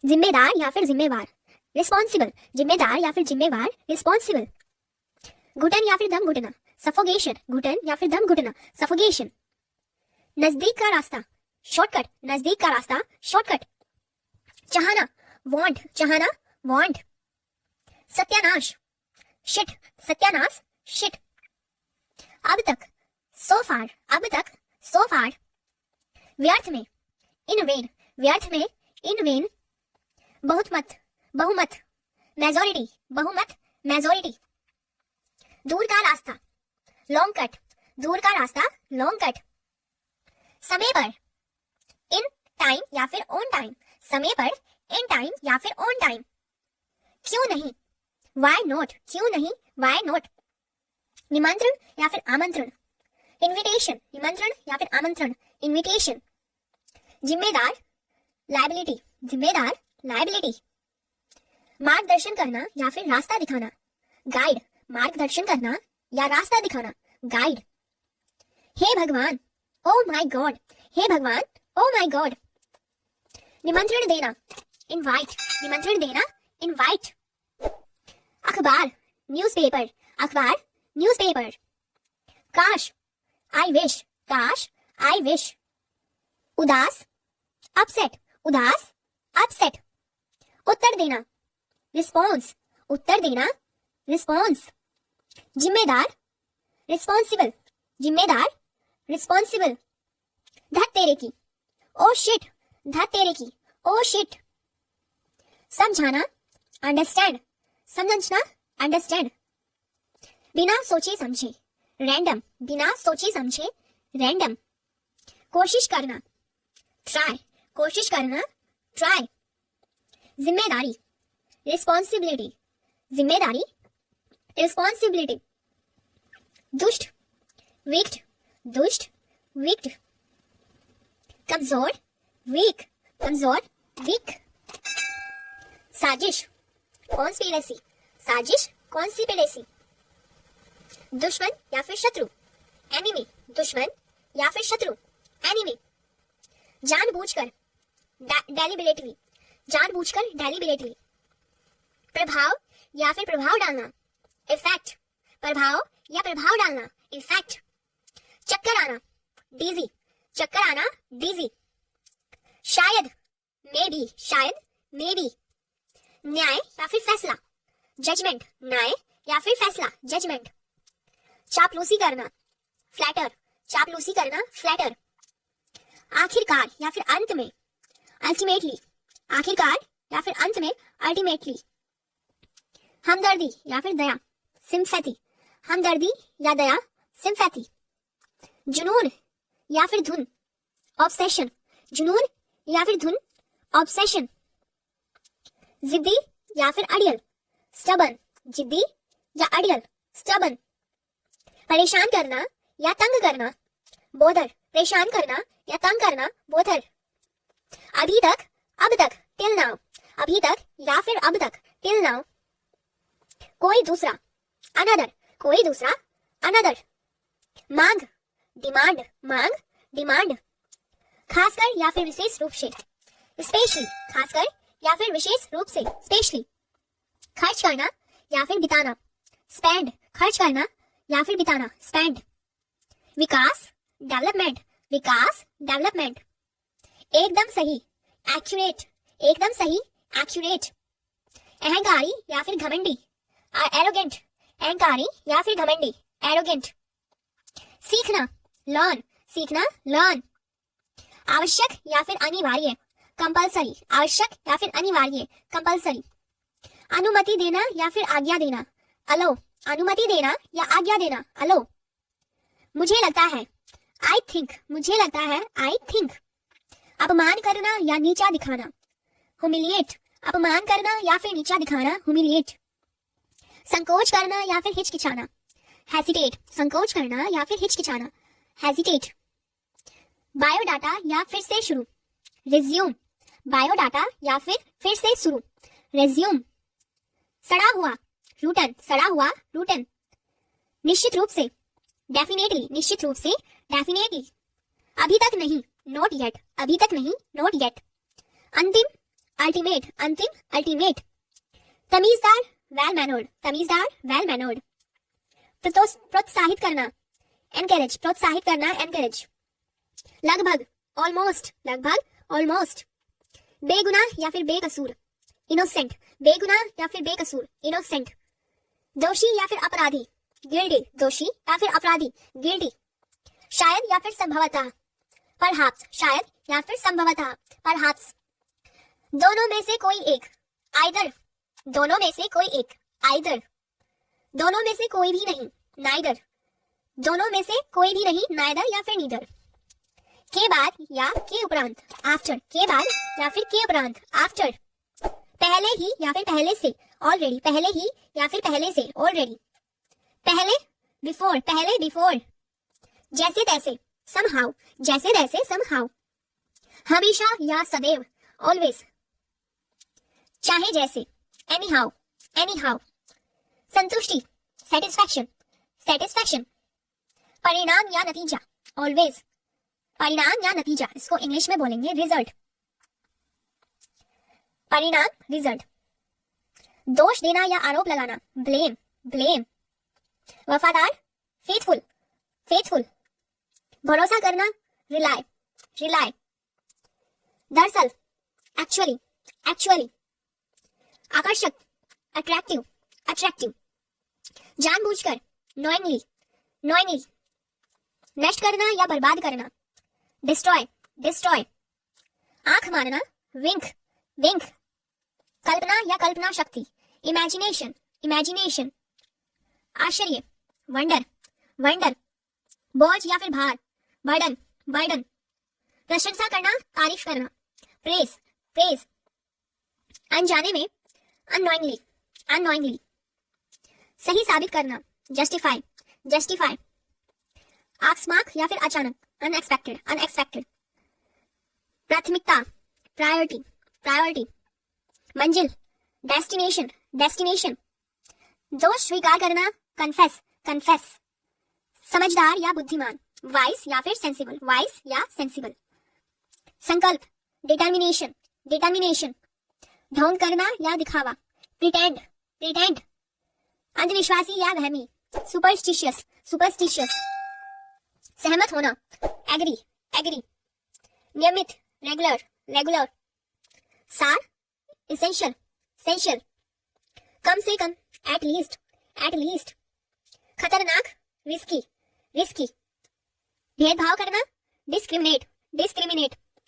जिम्मेदार या फिर जिम्मेवार, रिस्पॉन्सिबल, जिम्मेदार या फिर जिम्मेवार, रिस्पॉन्सिबल। घुटन या फिर दम घुटना, सफोगेशन, घुटन या फिर दम घुटना, सफोगेशन। नजदीक का रास्ता, शॉर्टकट, नजदीक का रास्ता, शॉर्टकट। चाहना, वांट, चाहना, वांट। सत्यानाश, शिट, सत्यानाश, शिट। अब तक, सो फार, अब तक, सो फार। व्यर्थ में, इन वेन, व्यर्थ में, इन वेन। बहुमत, बहुमत, मेजोरिटी, बहुमत, मेजोरिटी। दूर का रास्ता, लॉन्ग कट, दूर का रास्ता, लॉन्ग कट। समय पर, इन टाइम या फिर ऑन टाइम, समय पर, इन टाइम या फिर ऑन टाइम। क्यों नहीं, वाई नॉट, क्यों नहीं, वाई नॉट। निमंत्रण या फिर आमंत्रण, इनविटेशन, निमंत्रण या फिर आमंत्रण, इनविटेशन। जिम्मेदार, लायबिलिटी, जिम्मेदार, लायबिलिटी। मार्गदर्शन करना या फिर रास्ता दिखाना, गाइड, मार्गदर्शन करना या रास्ता दिखाना, गाइड। हे भगवान, ओ माय गॉड, हे भगवान, ओ माय गॉड। निमंत्रण देना, इनवाइट, निमंत्रण देना, इनवाइट। अखबार, न्यूज़पेपर, अखबार, न्यूज़पेपर। काश, आई विश, काश, आई विश। उदास, अपसेट, उदास, अपसेट। उत्तर देना, रिस्पॉन्स, उत्तर देना, रिस्पॉन्स। जिम्मेदार, रिस्पॉन्सिबल, जिम्मेदार, रिस्पॉन्सिबल। धत तेरे की, ओ शिट, धत तेरे की, ओ शिट। समझाना, अंडरस्टैंड, समझना, अंडरस्टैंड। बिना सोचे समझे, रैंडम, बिना सोचे समझे, रैंडम। कोशिश करना, ट्राई, कोशिश करना, ट्राई। जिम्मेदारी, रिस्पॉन्सिबिलिटी, जिम्मेदारी, रिस्पॉन्सिबिलिटी। दुष्ट, विक्ट, दुष्ट, विक्ट। कमजोर, वीक, कमजोर, वीक। साजिश, कॉन्स्पिरेसी, साजिश, कॉन्स्पिरेसी। दुश्मन या फिर शत्रु, एनिमी, दुश्मन या फिर शत्रु, एनिमी। जानबूझकर, डेलिबरेटली, जानबूझकर, डेलिबरेटली। प्रभाव या फिर प्रभाव डालना, इफेक्ट, प्रभाव या प्रभाव डालना, इफेक्ट। चक्कर आना, डिजी, चक्कर आना, डिजी। शायद, मे बी, शायद, मे बी। न्याय या फिर फैसला, जजमेंट, न्याय या फिर फैसला, जजमेंट। चापलूसी करना, फ्लैटर, चापलूसी करना, फ्लैटर। आखिरकार या फिर अंत में, अल्टीमेटली, आखिरकार या फिर अंत में, अल्टीमेटली। हमदर्दी या फिर दया, सिंपैथी, हमदर्दी या दया, सिंपैथी। जुनून या फिर धुन, ऑब्सेशन, जुनून या फिर धुन, ऑब्सेशन। जिद्दी या फिर अड़ियल, स्टबन, जिद्दी या अड़ियल, स्टबन। परेशान करना या तंग करना, बोदर, परेशान करना या तंग करना, बोदर। अभी तक, अब तक, टिल नाउ, अभी तक या फिर अब तक, टिल नाउ। कोई दूसरा, अनदर, कोई दूसरा, अनदर। मांग, डिमांड, मांग, डिमांड। खासकर या फिर विशेष रूप से, स्पेशली, खासकर या फिर विशेष रूप से, स्पेशली। खर्च करना या फिर बिताना, स्पेंड, खर्च करना या फिर बिताना, स्पेंड। विकास, डेवलपमेंट, विकास, डेवलपमेंट। एकदम सही, एक्यूरेट, एकदम सही, एक्यूरेट। अहंकारी या फिर घमंडी, एरोगेंट, अहंकारी या फिर घमंडी, एरोगेंट। सीखना, लर्न, सीखना, लर्न। आवश्यक या फिर अनिवार्य, कंपल्सरी, आवश्यक या फिर अनिवार्य, कंपल्सरी। अनुमति देना या फिर आज्ञा देना, अलो, अनुमति देना या आज्ञा देना, अलो। मुझे लगता है, आई थिंक, मुझे लगता है, आई थिंक। अपमान करना या नीचा दिखाना, हुमिलिएट, अपमान करना या फिर नीचा दिखाना, हुमिलिएट। संकोच करना या फिर हिचकिचाना, हेसिटेट, संकोच करना या फिर हिचकिचाना, हेसिटेट। बायोडाटा या फिर से शुरू, रिज्यूम, बायोडाटा या फिर से शुरू, रिज्यूम। सड़ा हुआ, रूटन, सड़ा हुआ, रूटन। निश्चित रूप से, डेफिनेटली, निश्चित रूप से, डेफिनेटली। अभी तक नहीं, नॉट येट, अभी तक नहीं, नॉट येट। अंतिम, अल्टीमेट अंतिम, अल्टीमेट। तमीजदार, वेल मैनर्ड, तमीजदार, वेल मैनर्ड। प्रोत्साहित करना, एनकरेज, प्रोत्साहित करना, एनकरेज। लगभग, ऑलमोस्ट, लगभग, ऑलमोस्ट। बेगुनाह या फिर बेकसूर, इनोसेंट, बेगुनाह या फिर बेकसूर, इनोसेंट। दोषी या फिर अपराधी, गिल्टी, दोषी या फिर अपराधी, गिल्टी। शायद या फिर संभवतः, परहैप्स, शायद या फिर संभवतः, परहैप्स। दोनों में से कोई एक, आइदर, दोनों में से कोई एक, आइदर। दोनों में से कोई भी नहीं, नाइदर, दोनों में से कोई भी नहीं, नाइदर या फिर नीदर। के बाद या के उपरांत, आफ्टर, के बाद या फिर के उपरांत, आफ्टर। पहले ही या फिर पहले से, ऑलरेडी, पहले ही या फिर पहले से, ऑलरेडी। पहले, बिफोर, पहले, बिफोर। जैसे तैसे, समहाउ, जैसे तैसे, समहाउ। हमेशा या सदैव, ऑलवेज। चाहे जैसे, एनीहाउ, एनीहाउ। संतुष्टि, सेटिस्फैक्शन, सेटिस्फैक्शन। परिणाम या नतीजा, ऑलवेज, परिणाम या नतीजा, इसको इंग्लिश में बोलेंगे रिजल्ट, परिणाम, रिजल्ट। दोष देना या आरोप लगाना, ब्लेम, ब्लेम। वफादार, फेथफुल, फेथफुल। भरोसा करना, रिलाय, रिलाय। दरअसल, एक्चुअली, एक्चुअली। आकर्षक, अट्रैक्टिव, अट्रैक्टिव। जानबूझकर, नोइंगली, नोइंगली। नष्ट करना या बर्बाद करना, डिस्ट्रॉय, डिस्ट्रॉय। आंख मारना, विंक, विंक। कल्पना या कल्पना शक्ति, इमेजिनेशन, इमेजिनेशन। आश्चर्य, वंडर, वंडर। बोझ या फिर भार, बर्डन, बर्डन। प्रशंसा करना, तारीफ करना, प्रेज, प्रेज। अनजाने में, अननोइंगली, अननोइंगली। सही साबित करना, जस्टिफाई, जस्टिफाई। आकस्मिक या फिर अचानक, अनएक्सपेक्टेड, अनएक्सपेक्टेड। प्राथमिकता, प्रायोरिटी, प्रायोरिटी। मंजिल, डेस्टिनेशन, डेस्टिनेशन। दोष स्वीकार करना, कन्फेस, कन्फेस। समझदार या बुद्धिमान, वाइस या फिर सेंसिबल, वाइस या सेंसिबल। संकल्प, डिटर्मिनेशन, डिटर्मिनेशन। ढोंग करना या दिखावा, प्रिटेंड, प्रिटेंड। अंधविश्वासी या वहमी, सुपरस्टिशियस, सुपरस्टिशियस। सहमत होना, एग्री, एग्री। नियमित, रेगुलर, रेगुलर। सार, इसेंशियल, इसेंशियल। कम से कम, एट लीस्ट, एट लीस्ट। खतरनाक, रिस्की, रिस्की। भेदभाव करना, डिस्क्रिमिनेट, डिस्क्रिमिनेट।